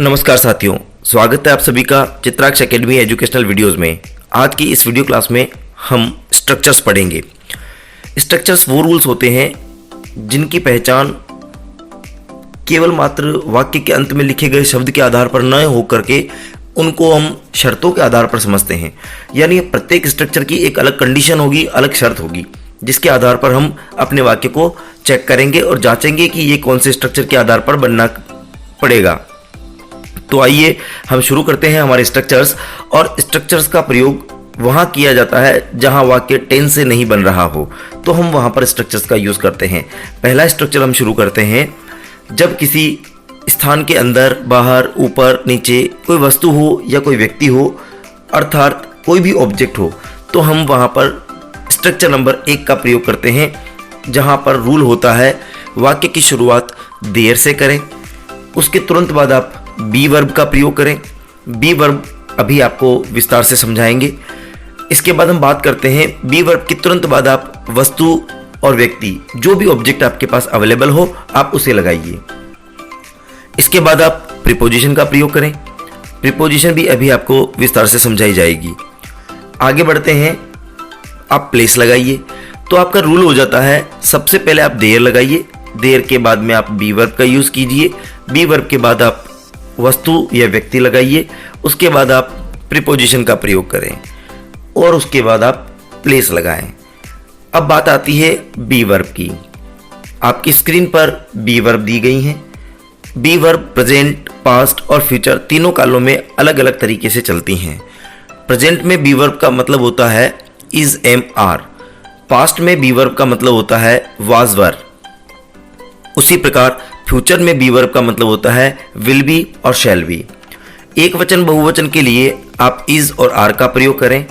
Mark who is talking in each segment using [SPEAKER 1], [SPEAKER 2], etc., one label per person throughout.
[SPEAKER 1] नमस्कार साथियों, स्वागत है आप सभी का चित्राक्ष एकेडमी एजुकेशनल वीडियोस में। आज की इस वीडियो क्लास में हम स्ट्रक्चर्स पढ़ेंगे। स्ट्रक्चर्स वो रूल्स होते हैं जिनकी पहचान केवल मात्र वाक्य के अंत में लिखे गए शब्द के आधार पर न होकर के उनको हम शर्तों के आधार पर समझते हैं। यानी प्रत्येक स्ट्रक्चर की एक अलग कंडीशन होगी, अलग शर्त होगी, जिसके आधार पर हम अपने वाक्य को चेक करेंगे और जांचेंगे कि ये कौन से स्ट्रक्चर के आधार पर बनना पड़ेगा। तो आइए हम शुरू करते हैं हमारे स्ट्रक्चर्स। और स्ट्रक्चर्स का प्रयोग वहाँ किया जाता है जहाँ वाक्य टेंस से नहीं बन रहा हो, तो हम वहाँ पर स्ट्रक्चर्स का यूज़ करते हैं। पहला स्ट्रक्चर हम शुरू करते हैं जब किसी स्थान के अंदर, बाहर, ऊपर, नीचे कोई वस्तु हो या कोई व्यक्ति हो, अर्थात कोई भी ऑब्जेक्ट हो, तो हम वहाँ पर स्ट्रक्चर नंबर 1 का प्रयोग करते हैं, जहाँ पर रूल होता है वाक्य की शुरुआत देयर से करें, उसके तुरंत बाद आप बी वर्ब का प्रयोग करें। बी वर्ब अभी आपको विस्तार से समझाएंगे। इसके बाद हम बात करते हैं बी वर्ब के तुरंत बाद आप वस्तु और व्यक्ति, जो भी ऑब्जेक्ट आपके पास अवेलेबल हो, आप उसे लगाइए। इसके बाद आप प्रीपोजिशन का प्रयोग करें। प्रीपोजिशन भी अभी आपको विस्तार से समझाई जाएगी। आगे बढ़ते हैं, आप प्लेस लगाइए। तो आपका रूल हो जाता है सबसे पहले आप देयर लगाइए, देयर के बाद में आप बी वर्ब का यूज़ कीजिए, बी वर्ब के बाद आप वस्तु या व्यक्ति लगाइए, उसके बाद आप प्रीपोजिशन का प्रयोग करें और उसके बाद आप प्लेस लगाएं। अब बात आती है बी वर्ब की। आपकी स्क्रीन पर बी वर्ब दी गई हैं। बी वर्ब प्रेजेंट, पास्ट और फ्यूचर तीनों कालों में अलग अलग तरीके से चलती हैं। प्रेजेंट में बी वर्ब का मतलब होता है इज, एम, आर। पास्ट में बी वर्ब का मतलब होता है वाज, वर। उसी प्रकार फ्यूचर में बी वर्ब का मतलब होता है विल बी और शैल बी। एक वचन बहुवचन के लिए आप इज और आर का प्रयोग करें।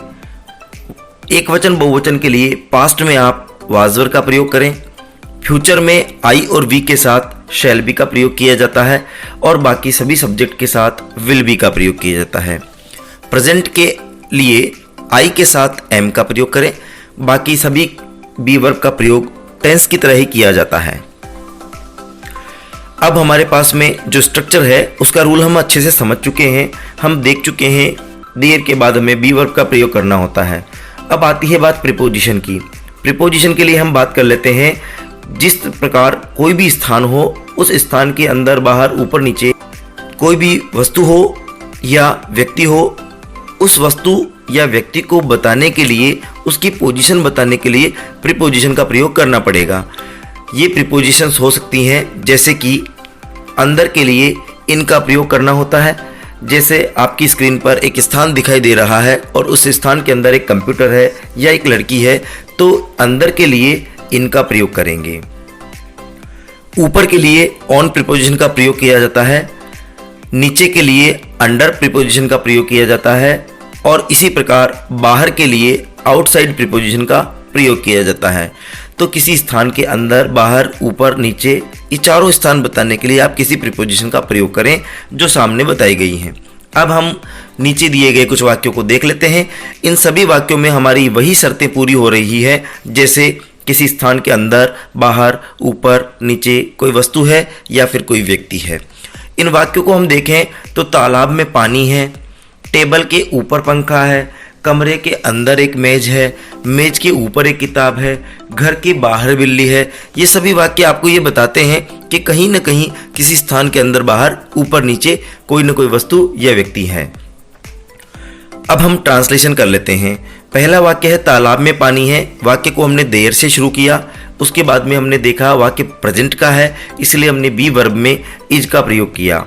[SPEAKER 1] एक वचन बहुवचन के लिए पास्ट में आप वाज, वर का प्रयोग करें। फ्यूचर में आई और वी के साथ शैल बी का प्रयोग किया जाता है और बाकी सभी सब्जेक्ट के साथ विल बी का प्रयोग किया जाता है। प्रेजेंट के लिए आई के साथ एम का प्रयोग करें। बाकी सभी बी वर्ब का प्रयोग टेंस की तरह ही किया जाता है। अब हमारे पास में जो स्ट्रक्चर है उसका रूल हम अच्छे से समझ चुके हैं, हम देख चुके हैं देयर के बाद हमें बी वर्ब का प्रयोग करना होता है। अब आती है बात प्रीपोजिशन की। प्रीपोजिशन के लिए हम बात कर लेते हैं जिस प्रकार कोई भी स्थान हो, उस स्थान के अंदर, बाहर, ऊपर, नीचे कोई भी वस्तु हो या व्यक्ति हो, उस वस्तु या व्यक्ति को बताने के लिए, उसकी पोजीशन बताने के लिए प्रीपोजिशन का प्रयोग करना पड़ेगा। ये प्रीपोजिशंस हो सकती हैं जैसे कि अंदर के लिए इन का प्रयोग करना होता है। जैसे आपकी स्क्रीन पर एक स्थान दिखाई दे रहा है और उस स्थान के अंदर एक कंप्यूटर है या एक लड़की है, तो अंदर के लिए इनका प्रयोग करेंगे। ऊपर के लिए ऑन प्रीपोजिशन का प्रयोग किया जाता है, नीचे के लिए अंडर प्रीपोजिशन का प्रयोग किया जाता है और इसी प्रकार बाहर के लिए आउटसाइड प्रीपोजिशन का प्रयोग किया जाता है। तो किसी स्थान के अंदर, बाहर, ऊपर, नीचे, ये चारों स्थान बताने के लिए आप किसी प्रीपोजिशन का प्रयोग करें जो सामने बताई गई हैं। अब हम नीचे दिए गए कुछ वाक्यों को देख लेते हैं। इन सभी वाक्यों में हमारी वही शर्तें पूरी हो रही है जैसे किसी स्थान के अंदर, बाहर, ऊपर, नीचे कोई वस्तु है या फिर कोई व्यक्ति है। इन वाक्यों को हम देखें तो तालाब में पानी है, टेबल के ऊपर पंखा है, कमरे के अंदर एक मेज है, मेज के ऊपर एक किताब है, घर के बाहर बिल्ली है। ये सभी वाक्य आपको ये बताते हैं कि कहीं न कहीं किसी स्थान के अंदर, बाहर, ऊपर, नीचे कोई न कोई वस्तु या व्यक्ति है। अब हम ट्रांसलेशन कर लेते हैं। पहला वाक्य है तालाब में पानी है। वाक्य को हमने देयर से शुरू किया, उसके बाद में हमने देखा वाक्य प्रेजेंट का है, इसलिए हमने बी वर्ब में इज का प्रयोग किया।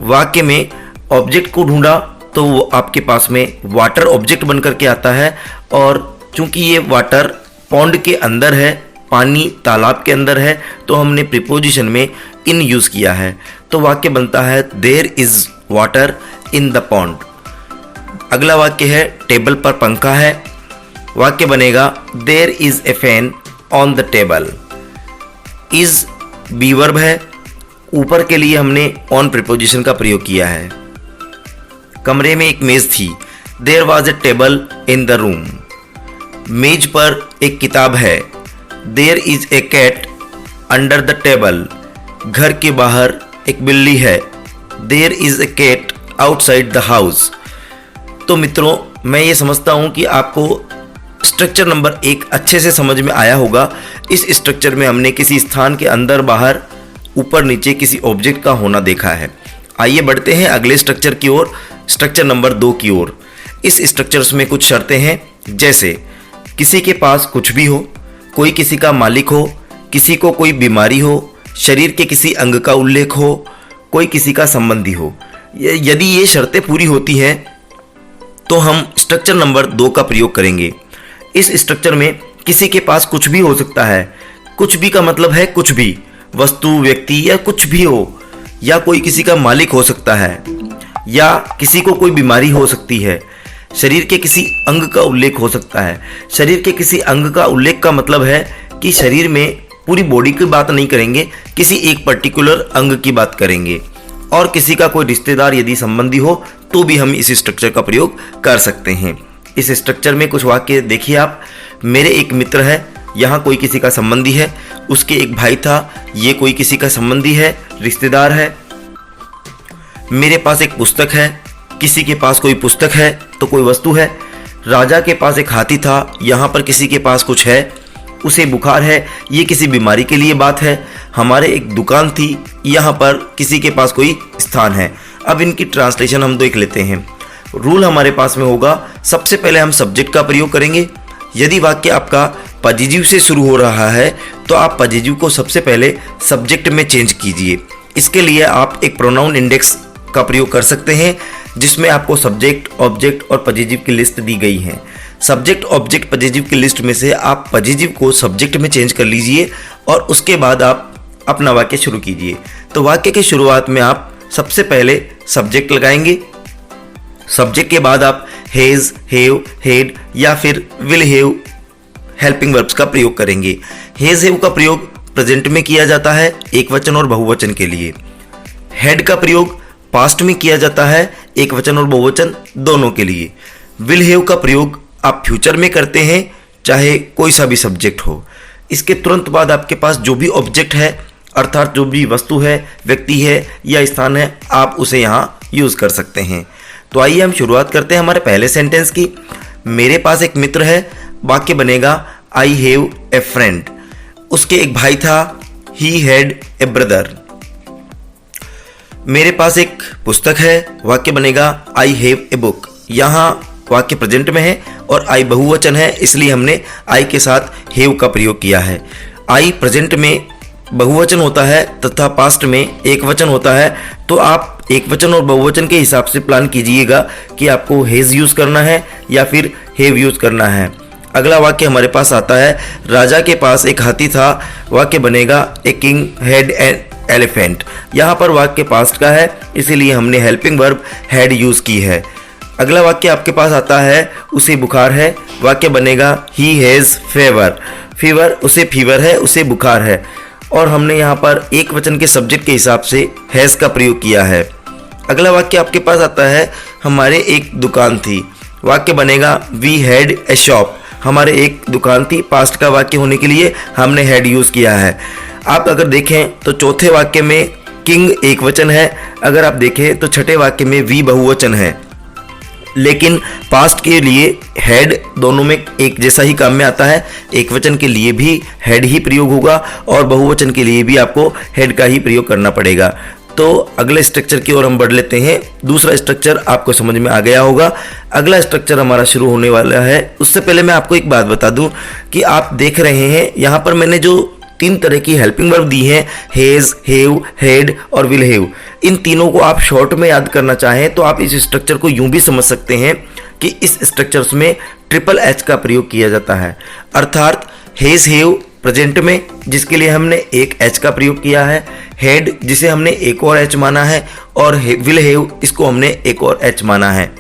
[SPEAKER 1] वाक्य में ऑब्जेक्ट को ढूंढा तो वो आपके पास में वाटर ऑब्जेक्ट बन करके आता है और चूंकि ये वाटर पॉन्ड के अंदर है, पानी तालाब के अंदर है, तो हमने प्रीपोजिशन में इन यूज़ किया है। तो वाक्य बनता है there is water in the pond. अगला वाक्य है टेबल पर पंखा है। वाक्य बनेगा there is a fan on the table. Is be verb है। ऊपर के लिए हमने ऑन प्रीपोजिशन का प्रयोग किया है। कमरे में एक मेज थी। There was a table in the room. मेज पर एक किताब है। There is a cat under the table. घर के बाहर एक बिल्ली है। There is a cat outside the house. तो मित्रों, मैं ये समझता हूँ कि आपको स्ट्रक्चर नंबर 1 अच्छे से समझ में आया होगा। इस स्ट्रक्चर में हमने किसी स्थान के अंदर बाहर ऊपर नीचे किसी ऑब्जेक्ट का होना देखा है। आइए बढ़ते हैं अगले स्ट्रक्चर की ओर, स्ट्रक्चर नंबर 2 की ओर। इस स्ट्रक्चर्स में कुछ शर्तें हैं, जैसे किसी के पास कुछ भी हो, कोई किसी का मालिक हो, किसी को कोई बीमारी हो, शरीर के किसी अंग का उल्लेख हो, कोई किसी का संबंधी हो। यदि ये शर्तें पूरी होती हैं तो हम स्ट्रक्चर नंबर 2 का प्रयोग करेंगे। इस स्ट्रक्चर में किसी के पास कुछ भी हो सकता है। कुछ भी का मतलब है कुछ भी, वस्तु, व्यक्ति या कुछ भी हो, या कोई किसी का मालिक हो सकता है, या किसी को कोई बीमारी हो सकती है, शरीर के किसी अंग का उल्लेख हो सकता है। शरीर के किसी अंग का उल्लेख का मतलब है कि शरीर में पूरी बॉडी की बात नहीं करेंगे, किसी एक पर्टिकुलर अंग की बात करेंगे। और किसी का कोई रिश्तेदार यदि संबंधी हो तो भी हम इस स्ट्रक्चर का प्रयोग कर सकते हैं। इस स्ट्रक्चर में कुछ वाक्य देखिए आप। मेरे एक मित्र है, यहाँ कोई किसी का संबंधी है। उसके एक भाई था, ये कोई किसी का संबंधी है, रिश्तेदार है। मेरे पास एक पुस्तक है, किसी के पास कोई पुस्तक है तो कोई वस्तु है। राजा के पास एक हाथी था, यहाँ पर किसी के पास कुछ है। उसे बुखार है, ये किसी बीमारी के लिए बात है। हमारे एक दुकान थी, यहाँ पर किसी के पास कोई स्थान है। अब इनकी ट्रांसलेशन हम देख लेते हैं। रूल हमारे पास में होगा, सबसे पहले हम सब्जेक्ट का प्रयोग करेंगे। यदि वाक्य आपका पॉजिटिव से शुरू हो रहा है तो आप पॉजिटिव को सबसे पहले सब्जेक्ट में चेंज कीजिए। इसके लिए आप एक प्रोनाउन इंडेक्स का प्रयोग कर सकते हैं, जिसमें आपको सब्जेक्ट, ऑब्जेक्ट और पॉजिटिव की लिस्ट दी गई है। सब्जेक्ट, ऑब्जेक्ट, पॉजिटिव की लिस्ट में से आप पॉजिटिव को सब्जेक्ट में चेंज कर लीजिए और उसके बाद आप अपना वाक्य शुरू कीजिए। तो वाक्य की शुरुआत में आप सबसे पहले सब्जेक्ट लगाएंगे। सब्जेक्ट के बाद आप हैज, हैव, हैड या फिर विल हैव हेल्पिंग वर्ब्स का प्रयोग करेंगे। हैज, हैव का प्रयोग प्रेजेंट में किया जाता है एक वचन और बहुवचन के लिए। हैड का प्रयोग पास्ट में किया जाता है एक वचन और बहुवचन दोनों के लिए। विल हैव का प्रयोग आप फ्यूचर में करते हैं, चाहे कोई सा भी सब्जेक्ट हो। इसके तुरंत बाद आपके पास जो भी ऑब्जेक्ट है, अर्थात जो भी वस्तु है, व्यक्ति है या स्थान है, आप उसे यहाँ यूज़ कर सकते हैं। तो आइए हम शुरुआत करते हैं हमारे पहले सेंटेंस की। मेरे पास एक मित्र है, वाक्य बनेगा आई हैव ए फ्रेंड। उसके एक भाई था, ही हैड ए ब्रदर। मेरे पास एक पुस्तक है, वाक्य बनेगा आई हैव ए बुक। यहाँ वाक्य प्रेजेंट में है और आई बहुवचन है, इसलिए हमने आई के साथ हैव का प्रयोग किया है। आई प्रेजेंट में बहुवचन होता है तथा पास्ट में एक वचन होता है, तो आप एक वचन और बहुवचन के हिसाब से प्लान कीजिएगा कि आपको हैज यूज़ करना है या फिर हैव यूज़ करना है। अगला वाक्य हमारे पास आता है, राजा के पास एक हाथी था। वाक्य बनेगा a king had an elephant. यहाँ पर वाक्य पास्ट का है, इसीलिए हमने हेल्पिंग वर्ब हैड यूज़ की है। अगला वाक्य आपके पास आता है, उसे बुखार है। वाक्य बनेगा ही हैज़ फीवर। फीवर, उसे फीवर है, उसे बुखार है। और हमने यहाँ पर एक वचन के सब्जेक्ट के हिसाब से हैज़ का प्रयोग किया है। अगला वाक्य आपके पास आता है, हमारे एक दुकान थी। वाक्य बनेगा वी हैड ए शॉप। हमारे एक दुकान थी, पास्ट का वाक्य होने के लिए हमने हैड यूज़ किया है। आप अगर देखें तो चौथे वाक्य में किंग एक वचन है, अगर आप देखें तो छठे वाक्य में वी बहुवचन है। लेकिन पास्ट के लिए हैड दोनों में एक जैसा ही काम में आता है। एक वचन के लिए भी हैड ही प्रयोग होगा और बहुवचन के लिए भी आपको हैड का ही प्रयोग करना पड़ेगा। तो अगले स्ट्रक्चर की ओर हम बढ़ लेते हैं। दूसरा स्ट्रक्चर आपको समझ में आ गया होगा। अगला स्ट्रक्चर हमारा शुरू होने वाला है। उससे पहले मैं आपको एक बात बता दूं कि आप देख रहे हैं यहाँ पर मैंने जो 3 तरह की हेल्पिंग वर्ब दी हैं, हैज, हैव, हैड और विल हैव, इन तीनों को आप शॉर्ट में याद करना चाहें तो आप इस स्ट्रक्चर को यूं भी समझ सकते हैं कि इस स्ट्रक्चर्स में ट्रिपल एच का प्रयोग किया जाता है। अर्थात हैज, हैव प्रेजेंट में, जिसके लिए हमने एक एच का प्रयोग किया है, हैड जिसे हमने एक और एच माना है, और विल हैव इसको हमने एक और एच माना है।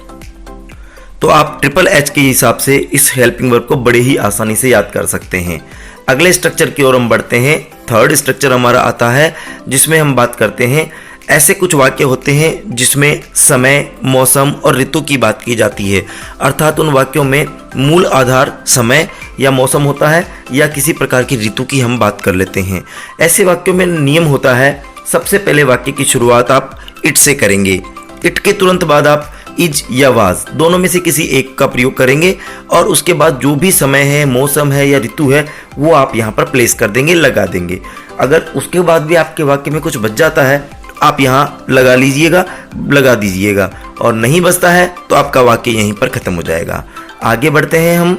[SPEAKER 1] तो आप ट्रिपल एच के हिसाब से इस हेल्पिंग वर्ब को बड़े ही आसानी से याद कर सकते हैं। अगले स्ट्रक्चर की ओर हम बढ़ते हैं। थर्ड स्ट्रक्चर हमारा आता है जिसमें हम बात करते हैं, ऐसे कुछ वाक्य होते हैं जिसमें समय, मौसम और ऋतु की बात की जाती है। अर्थात उन वाक्यों में मूल आधार समय या मौसम होता है या किसी प्रकार की ऋतु की हम बात कर लेते हैं। ऐसे वाक्यों में नियम होता है, सबसे पहले वाक्य की शुरुआत आप इट से करेंगे। इट के तुरंत बाद आप इज या वाज दोनों में से किसी एक का प्रयोग करेंगे और उसके बाद जो भी समय है, मौसम है या ऋतु है वो आप यहाँ पर प्लेस कर देंगे, लगा देंगे। अगर उसके बाद भी आपके वाक्य में कुछ बच जाता है तो आप यहाँ लगा लीजिएगा, लगा दीजिएगा, और नहीं बचता है तो आपका वाक्य यहीं पर खत्म हो जाएगा। आगे बढ़ते हैं हम।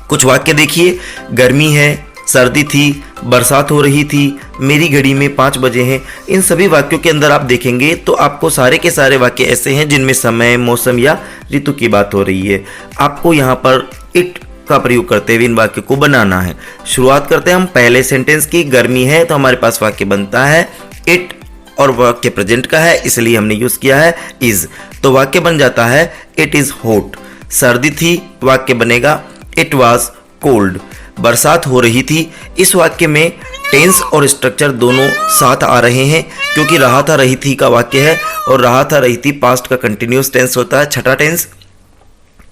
[SPEAKER 1] कुछ वाक्य देखिए। गर्मी है, सर्दी थी, बरसात हो रही थी, मेरी घड़ी में 5 बजे हैं। इन सभी वाक्यों के अंदर आप देखेंगे तो आपको सारे के सारे वाक्य ऐसे हैं जिनमें समय, मौसम या ऋतु की बात हो रही है। आपको यहाँ पर इट का प्रयोग करते हुए इन वाक्यों को बनाना है। शुरुआत करते हैं हम पहले सेंटेंस की। गर्मी है तो हमारे पास वाक्य बनता है इट, और वाक्य प्रेजेंट का है इसलिए हमने यूज किया है इज, तो वाक्य बन जाता है इट इज हॉट। सर्दी थी, वाक्य बनेगा इट वाज कोल्ड। बरसात हो रही थी, इस वाक्य में टेंस और स्ट्रक्चर दोनों साथ आ रहे हैं क्योंकि रहा था रही थी का वाक्य है, और रहा था रही थी पास्ट का कंटिन्यूअस टेंस होता है, छठा टेंस।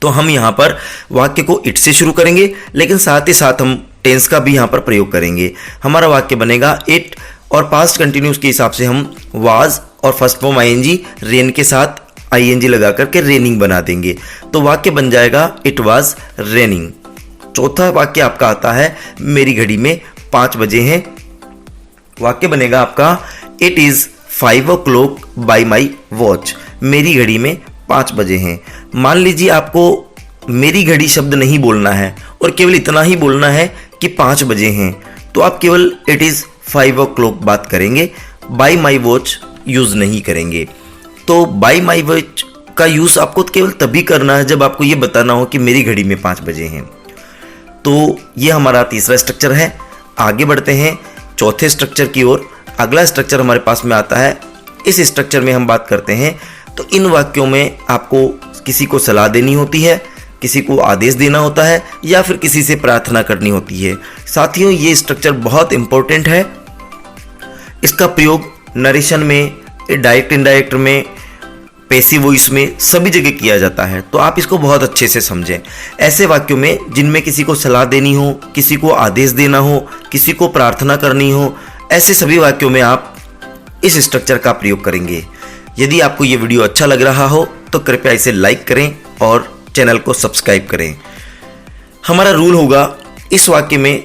[SPEAKER 1] तो हम यहाँ पर वाक्य को इट से शुरू करेंगे, लेकिन साथ ही साथ हम टेंस का भी यहाँ पर प्रयोग करेंगे। हमारा वाक्य बनेगा इट, और पास्ट कंटिन्यूअस के हिसाब से हम वाज और फर्स्ट फॉर्म आईएनजी रेन के साथ आईएनजी लगा करके रेनिंग बना देंगे, तो वाक्य बन जाएगा इट वाज रेनिंग। चौथा वाक्य आपका आता है मेरी घड़ी में 5 बजे हैं। वाक्य बनेगा आपका it is 5 o'clock by my watch. मेरी घड़ी में 5 बजे हैं। मान लीजिए आपको मेरी घड़ी शब्द नहीं बोलना है और केवल इतना ही बोलना है कि 5 बजे हैं, तो आप केवल इट इज 5 o'clock बात करेंगे, बाई माई वॉच यूज नहीं करेंगे। तो बाई माई वॉच का यूज आपको केवल तभी करना है जब आपको ये बताना हो कि मेरी घड़ी में 5 बजे हैं। तो ये हमारा तीसरा स्ट्रक्चर है। आगे बढ़ते हैं चौथे स्ट्रक्चर की ओर। अगला स्ट्रक्चर हमारे पास में आता है। इस स्ट्रक्चर में हम बात करते हैं तो इन वाक्यों में आपको किसी को सलाह देनी होती है, किसी को आदेश देना होता है, या फिर किसी से प्रार्थना करनी होती है। साथियों, ये स्ट्रक्चर बहुत इंपॉर्टेंट है। इसका प्रयोग नरेशन में, डायरेक्ट इनडायरेक्ट में, पैसिव वॉइस में सभी जगह किया जाता है, तो आप इसको बहुत अच्छे से समझें। ऐसे वाक्यों में जिनमें किसी को सलाह देनी हो, किसी को आदेश देना हो, किसी को प्रार्थना करनी हो, ऐसे सभी वाक्यों में आप इस स्ट्रक्चर का प्रयोग करेंगे। यदि आपको ये वीडियो अच्छा लग रहा हो तो कृपया इसे लाइक करें और चैनल को सब्सक्राइब करें। हमारा रूल होगा इस वाक्य में,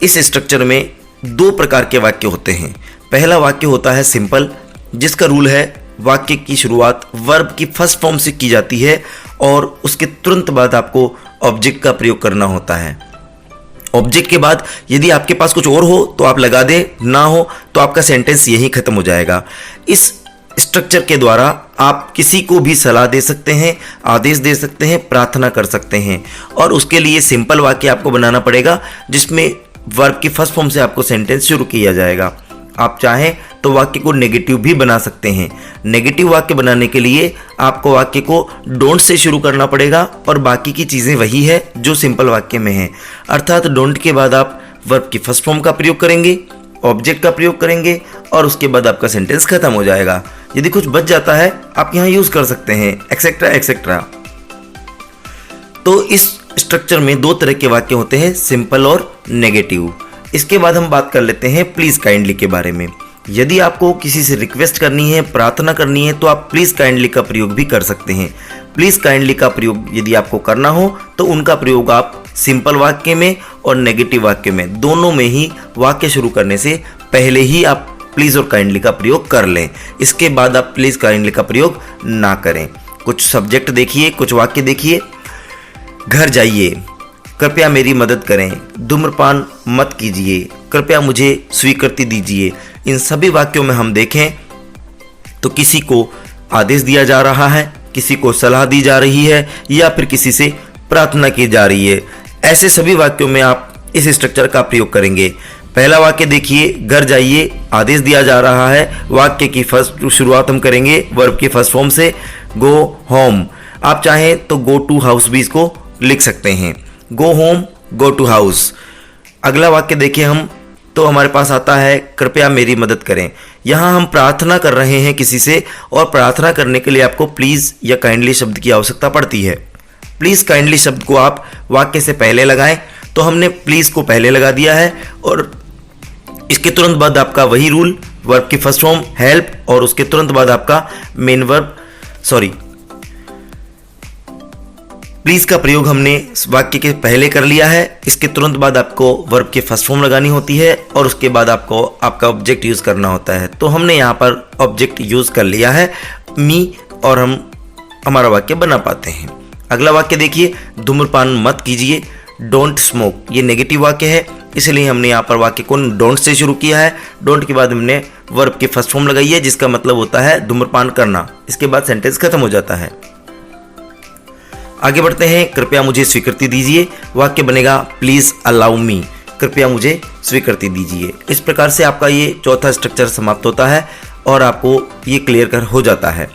[SPEAKER 1] इस स्ट्रक्चर में 2 प्रकार के वाक्य होते हैं। पहला वाक्य होता है सिंपल, जिसका रूल है वाक्य की शुरुआत वर्ब की फर्स्ट फॉर्म से की जाती है और उसके तुरंत बाद आपको ऑब्जेक्ट का प्रयोग करना होता है। ऑब्जेक्ट के बाद यदि आपके पास कुछ और हो तो आप लगा दें, ना हो तो आपका सेंटेंस यहीं खत्म हो जाएगा। इस स्ट्रक्चर के द्वारा आप किसी को भी सलाह दे सकते हैं, आदेश दे सकते हैं, प्रार्थना कर सकते हैं, और उसके लिए सिंपल वाक्य आपको बनाना पड़ेगा जिसमें वर्ब की फर्स्ट फॉर्म से आपको सेंटेंस शुरू किया जाएगा। आप चाहें तो वाक्य को नेगेटिव भी बना सकते हैं। नेगेटिव वाक्य बनाने के लिए आपको वाक्य को डोंट से शुरू करना पड़ेगा और बाकी की चीज़ें वही है जो सिंपल वाक्य में है। अर्थात डोंट के बाद आप वर्ब की फर्स्ट फॉर्म का प्रयोग करेंगे, ऑब्जेक्ट का प्रयोग करेंगे और उसके बाद आपका सेंटेंस खत्म हो जाएगा। यदि कुछ बच जाता है आप यहाँ यूज कर सकते हैं, एक्सेट्रा एक्सेट्रा। तो इस स्ट्रक्चर में 2 तरह के वाक्य होते हैं, सिंपल और नेगेटिव। इसके बाद हम बात कर लेते हैं प्लीज काइंडली के बारे में। यदि आपको किसी से रिक्वेस्ट करनी है, प्रार्थना करनी है, तो आप प्लीज काइंडली का प्रयोग भी कर सकते हैं। प्लीज काइंडली का प्रयोग यदि आपको करना हो तो उनका प्रयोग आप सिंपल वाक्य में और नेगेटिव वाक्य में, दोनों में ही वाक्य शुरू करने से पहले ही आप प्लीज और काइंडली का प्रयोग कर लें। इसके बाद आप प्लीज काइंडली का प्रयोग ना करें। कुछ सब्जेक्ट देखिए, कुछ वाक्य देखिए। घर जाइए, कृपया मेरी मदद करें, धूम्रपान मत कीजिए, कृपया मुझे स्वीकृति दीजिए। इन सभी वाक्यों में हम देखें तो किसी को आदेश दिया जा रहा है, किसी को सलाह दी जा रही है या फिर किसी से प्रार्थना की जा रही है। ऐसे सभी वाक्यों में आप इस स्ट्रक्चर का प्रयोग करेंगे। पहला वाक्य देखिए, घर जाइए, आदेश दिया जा रहा है। वाक्य की फर्स्ट शुरुआत हम करेंगे वर्ब की फर्स्ट फॉर्म से, गो होम। आप चाहें तो गो टू हाउस भी इसको लिख सकते हैं, go home, go to house. अगला वाक्य देखिए हम तो हमारे पास आता है कृपया मेरी मदद करें। यहाँ हम प्रार्थना कर रहे हैं किसी से, और प्रार्थना करने के लिए आपको प्लीज़ या काइंडली शब्द की आवश्यकता पड़ती है। प्लीज़ काइंडली शब्द को आप वाक्य से पहले लगाएं, तो हमने प्लीज़ को पहले लगा दिया है और इसके तुरंत बाद आपका वही रूल वर्ब की फर्स्ट फॉर्म हेल्प और उसके तुरंत बाद आपका मेन वर्ब प्लीज का प्रयोग हमने वाक्य के पहले कर लिया है। इसके तुरंत बाद आपको वर्ब की फर्स्ट फॉर्म लगानी होती है और उसके बाद आपको आपका ऑब्जेक्ट यूज करना होता है। तो हमने यहाँ पर ऑब्जेक्ट यूज कर लिया है मी और हम हमारा वाक्य बना पाते हैं। अगला वाक्य देखिए, धूम्रपान मत कीजिए, डोंट स्मोक। ये नेगेटिव वाक्य है, इसलिए हमने यहाँ पर वाक्य को डोंट से शुरू किया है। डोंट के बाद हमने वर्ब की फर्स्ट फॉर्म लगाई है जिसका मतलब होता है धूम्रपान करना। इसके बाद सेंटेंस खत्म हो जाता है। आगे बढ़ते हैं, कृपया मुझे स्वीकृति दीजिए। वाक्य बनेगा प्लीज अलाउ मी, कृपया मुझे स्वीकृति दीजिए। इस प्रकार से आपका ये चौथा स्ट्रक्चर समाप्त होता है और आपको ये क्लियर कर हो जाता है।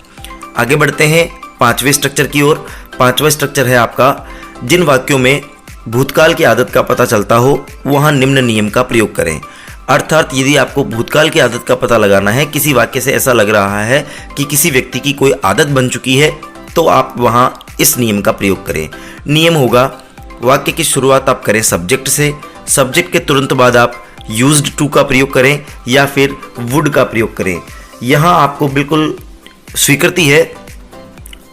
[SPEAKER 1] आगे बढ़ते हैं पांचवें स्ट्रक्चर की ओर। पांचवा स्ट्रक्चर है आपका, जिन वाक्यों में भूतकाल की आदत का पता चलता हो वहां निम्न नियम का प्रयोग करें। अर्थात यदि आपको भूतकाल की आदत का पता लगाना है, किसी वाक्य से ऐसा लग रहा है कि किसी व्यक्ति की कोई आदत बन चुकी है, तो आप वहां इस नियम का प्रयोग करें। नियम होगा, वाक्य की शुरुआत आप करें सब्जेक्ट से, सब्जेक्ट के तुरंत बाद आप यूज्ड टू का प्रयोग करें या फिर वुड का प्रयोग करें। यहाँ आपको बिल्कुल स्वीकृति है,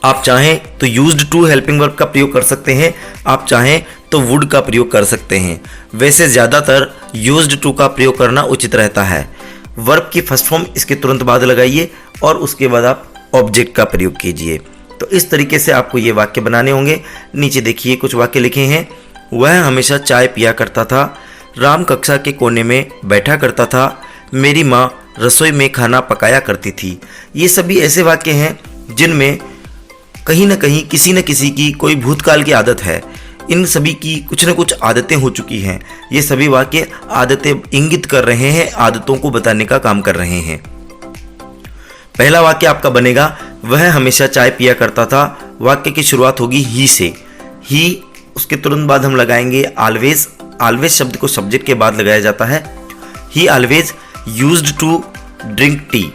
[SPEAKER 1] आप चाहें तो यूज्ड टू हेल्पिंग वर्ब का प्रयोग कर सकते हैं, आप चाहें तो वुड का प्रयोग कर सकते हैं। वैसे ज़्यादातर यूज्ड टू का प्रयोग करना उचित रहता है। वर्ब की फर्स्ट फॉर्म इसके तुरंत बाद लगाइए और उसके बाद आप ऑब्जेक्ट का प्रयोग कीजिए। तो इस तरीके से आपको ये वाक्य बनाने होंगे। नीचे देखिए कुछ वाक्य लिखे हैं। वह हमेशा चाय पिया करता था, राम कक्षा के कोने में बैठा करता था, मेरी माँ रसोई में खाना पकाया करती थी। ये सभी ऐसे वाक्य हैं जिनमें कहीं ना कहीं किसी न किसी की कोई भूतकाल की आदत है। इन सभी की कुछ न कुछ आदतें हो चुकी हैं। ये सभी वाक्य आदतें इंगित कर रहे हैं, आदतों को बताने का काम कर रहे हैं। पहला वाक्य आपका बनेगा, वह हमेशा चाय पिया करता था। वाक्य की शुरुआत होगी ही से। ही, उसके तुरंत बाद हम लगाएंगे ऑलवेज। ऑलवेज शब्द को सब्जेक्ट के बाद लगाया जाता है। He always used to drink tea.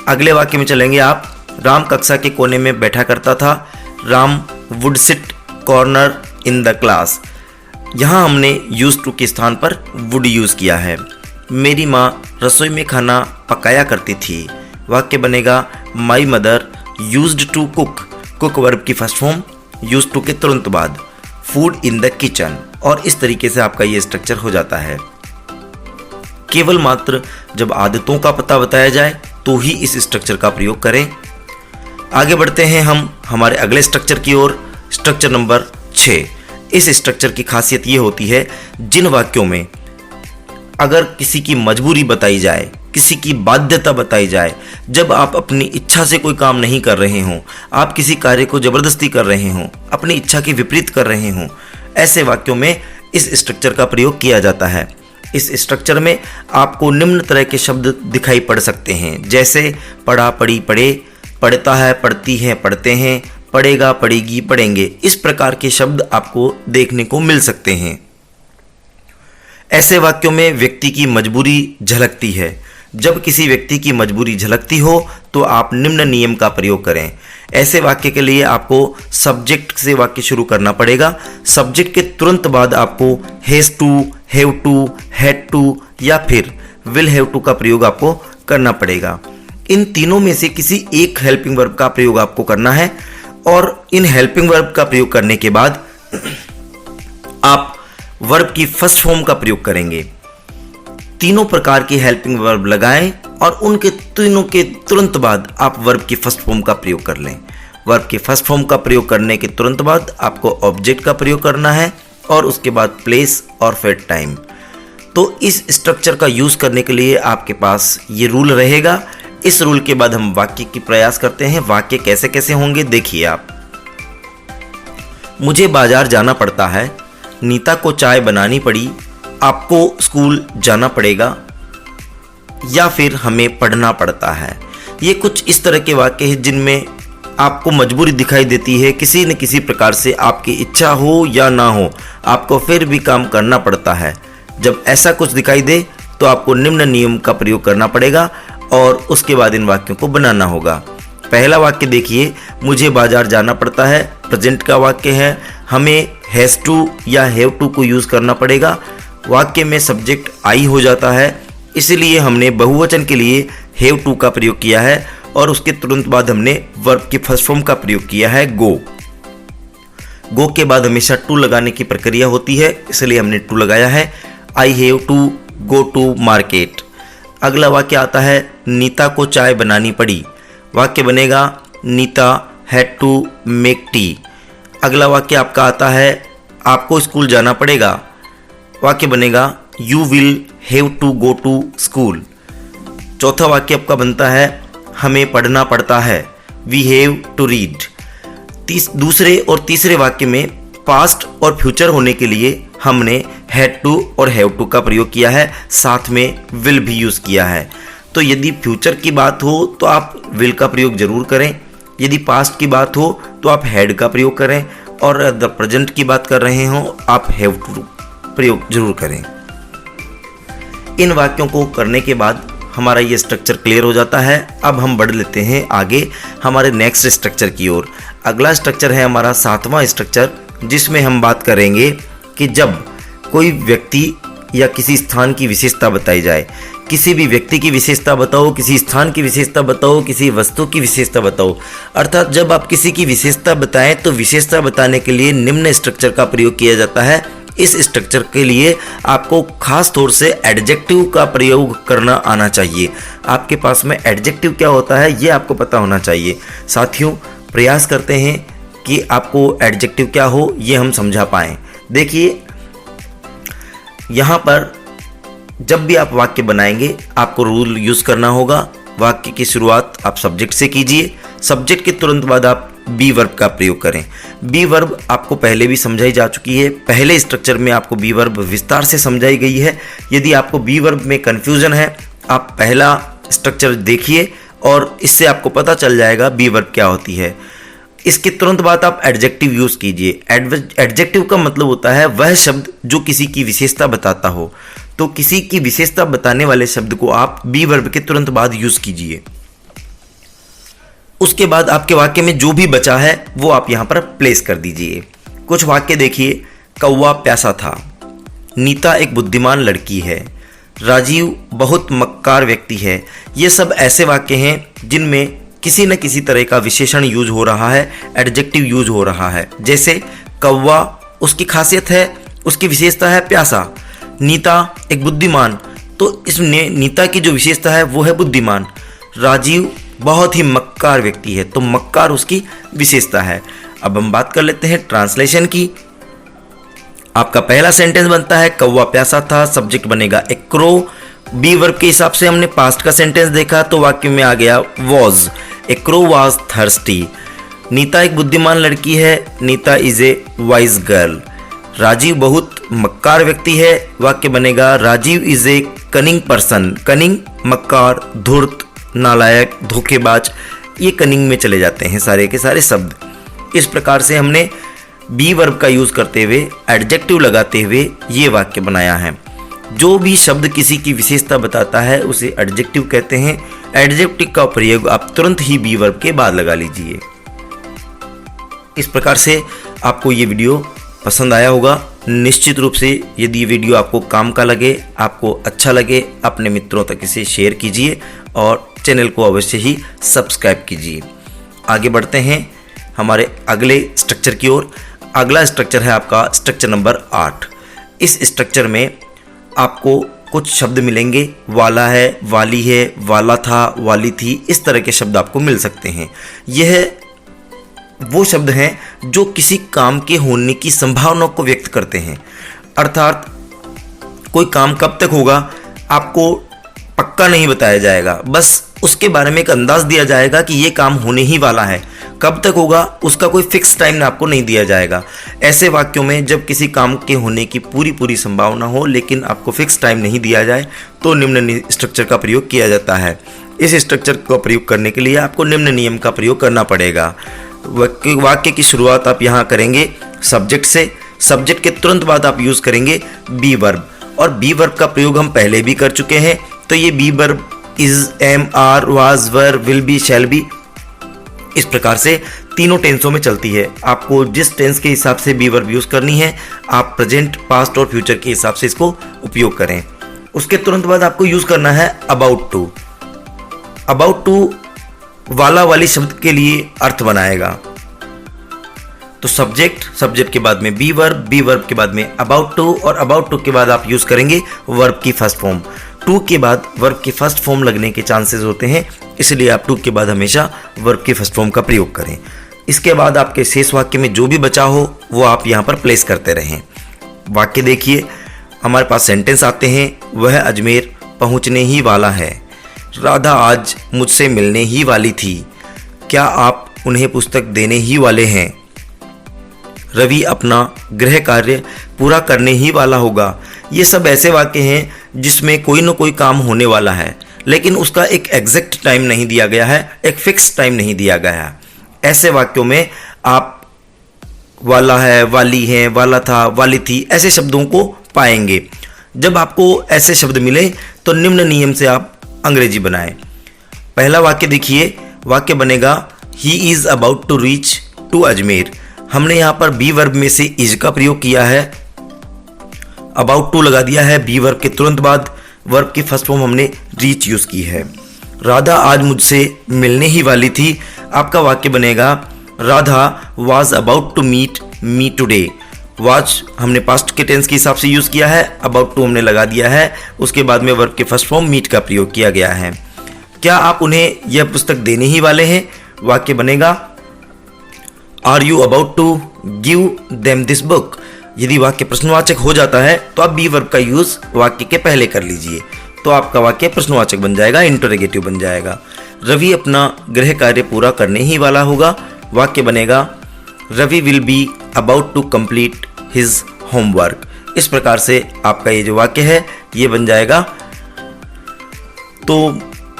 [SPEAKER 1] अगले वाक्य में चलेंगे आप, राम कक्षा के कोने में बैठा करता था, Ram would sit corner in the class. यहाँ हमने यूज टू के स्थान पर वुड यूज किया है। मेरी माँ रसोई में खाना पकाया करती थी। वाक्य बनेगा, my mother used to cook. Cook verb की फर्स्ट फॉर्म, यूज्ड टू के तुरंत बाद फूड इन द किचन। और इस तरीके से आपका ये स्ट्रक्चर हो जाता है। केवल मात्र जब आदतों का पता बताया जाए तो ही इस स्ट्रक्चर का प्रयोग करें। आगे बढ़ते हैं हम हमारे अगले स्ट्रक्चर की ओर, स्ट्रक्चर नंबर 6। इस स्ट्रक्चर की खासियत ये होती है, जिन वाक्यों में अगर किसी की मजबूरी बताई जाए, किसी की बाध्यता बताई जाए, जब आप अपनी इच्छा से कोई काम नहीं कर रहे हों, आप किसी कार्य को जबरदस्ती कर रहे हों, अपनी इच्छा के विपरीत कर रहे हों, ऐसे वाक्यों में इस स्ट्रक्चर का प्रयोग किया जाता है। इस स्ट्रक्चर में आपको निम्न तरह के शब्द दिखाई पड़ सकते हैं, जैसे पढ़ा, पढ़ी, पढ़े, पढ़ता है, पढ़ती हैं, पढ़ते हैं, पढ़ेगा, पढ़ेगी, पढ़ेंगे। इस प्रकार के शब्द आपको देखने को मिल सकते हैं। ऐसे वाक्यों में व्यक्ति की मजबूरी झलकती है। जब किसी व्यक्ति की मजबूरी झलकती हो तो आप निम्न नियम का प्रयोग करें। ऐसे वाक्य के लिए आपको सब्जेक्ट से वाक्य शुरू करना पड़ेगा। सब्जेक्ट के तुरंत बाद आपको has to, have to, had to या फिर विल हैव टू का प्रयोग आपको करना पड़ेगा। इन तीनों में से किसी एक हेल्पिंग वर्ब का प्रयोग आपको करना है और इन हेल्पिंग वर्ब का प्रयोग करने के बाद आप वर्ब की फर्स्ट फॉर्म का प्रयोग करेंगे। तीनों प्रकार की हेल्पिंग वर्ब लगाएं और उनके तीनों के तुरंत बाद आप वर्ब की फर्स्ट फॉर्म का प्रयोग कर लें। वर्ब की फर्स्ट फॉर्म का प्रयोग करने के तुरंत बाद आपको ऑब्जेक्ट का प्रयोग करना है और उसके बाद प्लेस और फिर टाइम। तो इस स्ट्रक्चर का यूज करने के लिए आपके पास ये रूल रहेगा। इस रूल के बाद हम वाक्य की प्रयास करते हैं। वाक्य कैसे कैसे होंगे देखिए आप। मुझे बाजार जाना पड़ता है, नीता को चाय बनानी पड़ी, आपको स्कूल जाना पड़ेगा, या फिर हमें पढ़ना पड़ता है। ये कुछ इस तरह के वाक्य हैं जिनमें आपको मजबूरी दिखाई देती है। किसी न किसी प्रकार से आपकी इच्छा हो या ना हो, आपको फिर भी काम करना पड़ता है। जब ऐसा कुछ दिखाई दे तो आपको निम्न नियम का प्रयोग करना पड़ेगा और उसके बाद इन वाक्यों को बनाना होगा। पहला वाक्य देखिए, मुझे बाजार जाना पड़ता है, प्रेजेंट का वाक्य है। हमें हैज टू या हैव टू को यूज़ करना पड़ेगा। वाक्य में सब्जेक्ट आई हो जाता है। इसलिए हमने बहुवचन के लिए हैव टू का प्रयोग किया है और उसके तुरंत बाद हमने वर्ब के फर्स्ट फॉर्म का प्रयोग किया है गो। गो के बाद हमेशा टू लगाने की प्रक्रिया होती है, इसलिए हमने टू लगाया है। I have to go to market. अगला वाक्य आता है नीता को चाय बनानी पड़ी। वाक्य बनेगा Nita had to make tea. अगला वाक्य आपका आता है आपको स्कूल जाना पड़ेगा। वाक्य बनेगा you will have to go to school. चौथा वाक्य आपका बनता है हमें पढ़ना पड़ता है। We have to read. दूसरे और तीसरे वाक्य में पास्ट और फ्यूचर होने के लिए हमने हैड टू और हैव टू का प्रयोग किया है, साथ में विल भी यूज़ किया है। तो यदि फ्यूचर की बात हो तो आप विल का प्रयोग जरूर करें, यदि पास्ट की बात हो तो आप हैड का प्रयोग करें, और द प्रेजेंट की बात कर रहे हो आप हैव टू प्रयोग जरूर करें। इन वाक्यों को करने के बाद हमारा ये स्ट्रक्चर क्लियर हो जाता है। अब हम बढ़ लेते हैं आगे हमारे नेक्स्ट स्ट्रक्चर की ओर। अगला स्ट्रक्चर है हमारा 7वां स्ट्रक्चर, जिसमें हम बात करेंगे कि जब कोई व्यक्ति या किसी स्थान की विशेषता बताई जाए। किसी भी व्यक्ति की विशेषता बताओ, किसी स्थान की विशेषता बताओ, किसी वस्तु की विशेषता बताओ, अर्थात जब आप किसी की विशेषता बताएं तो विशेषता बताने के लिए निम्न स्ट्रक्चर का प्रयोग किया जाता है। इस स्ट्रक्चर के लिए आपको खास तौर से एडजेक्टिव का प्रयोग करना आना चाहिए। आपके पास में एडजेक्टिव क्या होता है ये आपको पता होना चाहिए। साथियों, प्रयास करते हैं कि आपको एडजेक्टिव क्या हो ये हम समझा पाएँ। देखिए, यहाँ पर जब भी आप वाक्य बनाएंगे आपको रूल यूज़ करना होगा। वाक्य की शुरुआत आप सब्जेक्ट से कीजिए। सब्जेक्ट के तुरंत बाद आप बी वर्ब का प्रयोग करें। बी वर्ब आपको पहले भी समझाई जा चुकी है, पहले स्ट्रक्चर में आपको बी वर्ब विस्तार से समझाई गई है। यदि आपको बी वर्ब में कन्फ्यूज़न है, आप पहला स्ट्रक्चर देखिए और इससे आपको पता चल जाएगा बी वर्ब क्या होती है। इसके तुरंत बाद आप एडजेक्टिव यूज़ कीजिए। एडजेक्टिव का मतलब होता है वह शब्द जो किसी की विशेषता बताता हो। तो किसी की विशेषता बताने वाले शब्द को आप बी वर्ब के तुरंत बाद यूज़ कीजिए। उसके बाद आपके वाक्य में जो भी बचा है वो आप यहाँ पर प्लेस कर दीजिए। कुछ वाक्य देखिए। कौवा प्यासा था। नीता एक बुद्धिमान लड़की है। राजीव बहुत मक्कार व्यक्ति है। ये सब ऐसे वाक्य हैं जिनमें किसी न किसी तरह का विशेषण यूज हो रहा है, एडजेक्टिव यूज हो रहा है। जैसे कौवा उसकी खासियत है, उसकी विशेषता है प्यासा। नीता एक बुद्धिमान, तो इसमें नीता की जो विशेषता है वो है बुद्धिमान। राजीव बहुत ही मक्कार व्यक्ति है, तो मक्कार उसकी विशेषता है। अब हम बात कर लेते हैं ट्रांसलेशन की। आपका पहला सेंटेंस बनता है कौवा प्यासा था, सब्जेक्ट बनेगा ए क्रो। बी वर्ब के हिसाब से हमने पास्ट का सेंटेंस देखा तो वाक्य में आ गया was. A crow was thirsty. Nita एक बुद्धिमान लड़की है। Nita is a wise girl. Rajiv बहुत मक्कार व्यक्ति है। वाक्य बनेगा Rajiv is a cunning person. Cunning, मक्कार, धूर्त, नालायक, धोखेबाज, ये कनिंग में चले जाते हैं सारे के सारे शब्द। इस प्रकार से हमने बी वर्ब का यूज़ करते हुए एडजेक्टिव लगाते हुए ये वाक्य बनाया है। जो भी शब्द किसी की विशेषता बताता है उसे एडजेक्टिव कहते हैं। एडजेक्टिव का प्रयोग आप तुरंत ही बी वर्ब के बाद लगा लीजिए। इस प्रकार से आपको ये वीडियो पसंद आया होगा। निश्चित रूप से यदि ये वीडियो आपको काम का लगे, आपको अच्छा लगे, अपने मित्रों तक इसे शेयर कीजिए और चैनल को अवश्य ही सब्सक्राइब कीजिए। आगे बढ़ते हैं हमारे अगले स्ट्रक्चर की ओर। अगला स्ट्रक्चर है आपका स्ट्रक्चर नंबर 8। इस स्ट्रक्चर में आपको कुछ शब्द मिलेंगे। वाला है, वाली है, वाला था, वाली थी, इस तरह के शब्द आपको मिल सकते हैं। यह वो शब्द हैं जो किसी काम के होने की संभावना को व्यक्त करते हैं। अर्थात कोई काम कब तक होगा आपको पक्का नहीं बताया जाएगा, बस उसके बारे में एक अंदाज दिया जाएगा कि ये काम होने ही वाला है। कब तक होगा उसका कोई फिक्स टाइम आपको नहीं दिया जाएगा। ऐसे वाक्यों में जब किसी काम के होने की पूरी संभावना हो लेकिन आपको फिक्स टाइम नहीं दिया जाए तो निम्न स्ट्रक्चर का प्रयोग किया जाता है। इस स्ट्रक्चर का प्रयोग करने के लिए आपको निम्न नियम का प्रयोग करना पड़ेगा। वाक्य की शुरुआत आप यहाँ करेंगे सब्जेक्ट से। सब्जेक्ट के तुरंत बाद आप यूज़ करेंगे बी वर्ब, और बी वर्ब का प्रयोग हम पहले भी कर चुके हैं। तो ये be verb is, am, are, was, were, will be, shall be, इस प्रकार से तीनों टेंसों में चलती है। आपको जिस टेंस के हिसाब से बी वर्ब यूज़ करनी है आप प्रेजेंट, पास्ट और फ्यूचर के हिसाब से इसको उपयोग करें। उसके तुरंत बाद आपको यूज करना है अबाउट टू। अबाउट टू वाला वाली शब्द के लिए अर्थ बनाएगा। तो सब्जेक्ट के बाद में बी वर्ब के बाद में अबाउट टू, और अबाउट टू के बाद आप यूज करेंगे वर्ब की फर्स्ट फॉर्म। टू के बाद वर्ब की फर्स्ट फॉर्म लगने के चांसेस होते हैं, इसलिए आप टू के बाद हमेशा वर्ब की फर्स्ट फॉर्म का प्रयोग करें। इसके बाद आपके शेष वाक्य में जो भी बचा हो वो आप यहाँ पर प्लेस करते रहें। वाक्य देखिए, हमारे पास सेंटेंस आते हैं, वह अजमेर पहुँचने ही वाला है। राधा आज मुझसे मिलने ही वाली थी। क्या आप उन्हें पुस्तक देने ही वाले हैं? रवि अपना गृह कार्य पूरा करने ही वाला होगा। ये सब ऐसे वाक्य हैं जिसमें कोई ना कोई काम होने वाला है, लेकिन उसका एक एग्जैक्ट टाइम नहीं दिया गया है, एक फिक्स टाइम नहीं दिया गया है। ऐसे वाक्यों में आप वाला है, वाली है, वाला था, वाली थी, ऐसे शब्दों को पाएंगे। जब आपको ऐसे शब्द मिले तो निम्न नियम से आप अंग्रेजी बनाएं। पहला वाक्य देखिए, वाक्य बनेगा he is about to reach to Ajmer. हमने यहाँ पर बी वर्ब में से इज का प्रयोग किया है, अबाउट टू लगा दिया है बी वर्ब के तुरंत बाद, वर्ब की फर्स्ट फॉर्म हमने रीच यूज की है। राधा आज मुझसे मिलने ही वाली थी। आपका वाक्य बनेगा Radha was about to meet me today. Was हमने पास्ट के टेंस के हिसाब से यूज किया है, अबाउट टू हमने लगा दिया है, उसके बाद में वर्ब के फर्स्ट फॉर्म मीट का प्रयोग किया गया है। क्या आप उन्हें यह पुस्तक देने ही वाले हैं? वाक्य बनेगा are you about to give them this book. यदि वाक्य प्रश्नवाचक हो जाता है तो आप बी वर्ब का यूज वाक्य के पहले कर लीजिए, तो आपका वाक्य प्रश्नवाचक बन जाएगा, इंटरोगेटिव बन जाएगा। रवि अपना गृह कार्य पूरा करने ही वाला होगा। वाक्य बनेगा Ravi will be about to complete his homework. इस प्रकार से आपका ये जो वाक्य है ये बन जाएगा। तो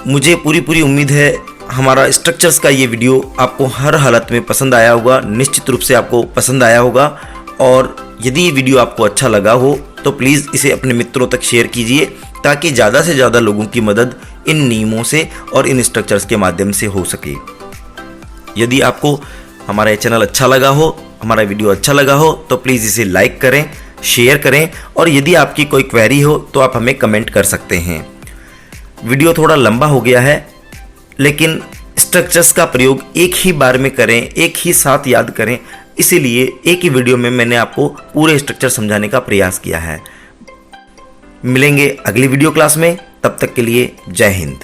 [SPEAKER 1] मुझे पूरी उम्मीद है हमारा स्ट्रक्चर्स का ये वीडियो आपको हर हालत में पसंद आया होगा, निश्चित रूप से आपको पसंद आया होगा। और यदि ये वीडियो आपको अच्छा लगा हो तो प्लीज़ इसे अपने मित्रों तक शेयर कीजिए, ताकि ज़्यादा से ज़्यादा लोगों की मदद इन नियमों से और इन स्ट्रक्चर्स के माध्यम से हो सके। यदि आपको हमारा ये चैनल अच्छा लगा हो, हमारा वीडियो अच्छा लगा हो, तो प्लीज़ इसे लाइक करें, शेयर करें, और यदि आपकी कोई क्वेरी हो तो आप हमें कमेंट कर सकते हैं। वीडियो थोड़ा लंबा हो गया है, लेकिन स्ट्रक्चर्स का प्रयोग एक ही बार में करें, एक ही साथ याद करें, इसीलिए एक ही वीडियो में मैंने आपको पूरे स्ट्रक्चर समझाने का प्रयास किया है। मिलेंगे अगली वीडियो क्लास में, तब तक के लिए जय हिंद।